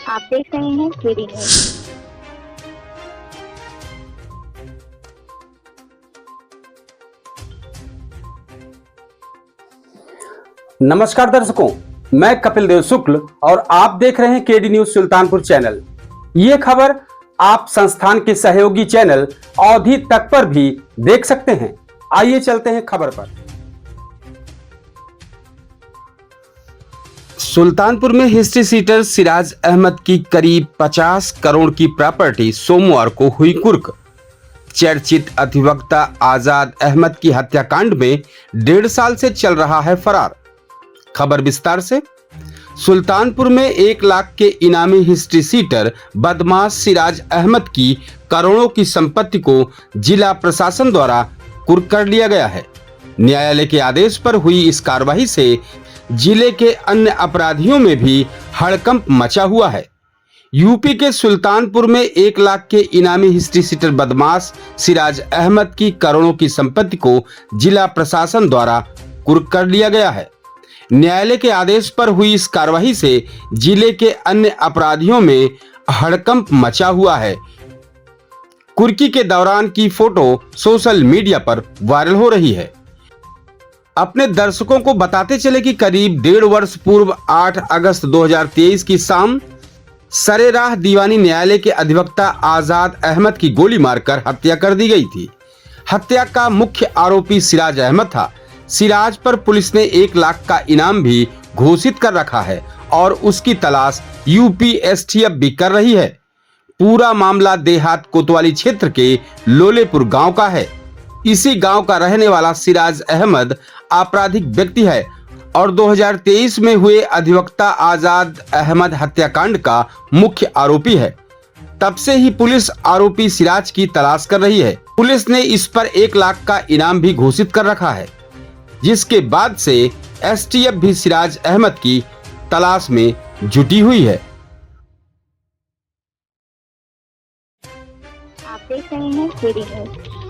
आप देख रहे हैं केडी न्यूज। नमस्कार दर्शकों, मैं कपिल देव शुक्ल और आप देख रहे हैं केडी न्यूज सुल्तानपुर चैनल। ये खबर आप संस्थान के सहयोगी चैनल अवधि तक पर भी देख सकते हैं। आइए चलते हैं खबर पर। सुल्तानपुर में हिस्ट्री सीटर सिराज अहमद की करीब 50 करोड़ की प्रॉपर्टी सोमवार को हुई कुर्क। चर्चित अधिवक्ता आजाद अहमद की हत्याकांड में 1.5 साल से चल रहा है फरार। खबर विस्तार से। सुल्तानपुर में 1 लाख के इनामी हिस्ट्री सीटर बदमाश सिराज अहमद की करोड़ों की संपत्ति को जिला प्रशासन द्वारा कुर्क कर लिया गया है। न्यायालय के आदेश पर हुई इस कार्रवाई से जिले के अन्य अपराधियों में भी हड़कंप मचा हुआ है। यूपी के सुल्तानपुर में 1 लाख के इनामी हिस्ट्री सीटर बदमाश सिराज अहमद की करोड़ों की संपत्ति को जिला प्रशासन द्वारा कुर्क कर लिया गया है। न्यायालय के आदेश पर हुई इस कार्रवाई से जिले के अन्य अपराधियों में हड़कंप मचा हुआ है। कुर्की के दौरान की फोटो सोशल मीडिया पर वायरल हो रही है। अपने दर्शकों को बताते चले कि करीब 1.5 वर्ष पूर्व 8 अगस्त 2023 की शाम सरेराह दीवानी न्यायालय के अधिवक्ता आजाद अहमद की गोली मारकर हत्या कर दी गई थी। हत्या का मुख्य आरोपी सिराज अहमद था। सिराज पर पुलिस ने 1 लाख का इनाम भी घोषित कर रखा है और उसकी तलाश यूपी एसटीएफ भी कर रही है। पूरा मामला देहात कोतवाली क्षेत्र के लोलेपुर गांव का है। इसी गांव का रहने वाला सिराज अहमद आपराधिक व्यक्ति है और 2023 में हुए अधिवक्ता आजाद अहमद हत्याकांड का मुख्य आरोपी है। तब से ही पुलिस आरोपी सिराज की तलाश कर रही है। पुलिस ने इस पर 1 लाख का इनाम भी घोषित कर रखा है, जिसके बाद से एसटीएफ भी सिराज अहमद की तलाश में जुटी हुई है। आप देख रहे हैं केडी न्यूज।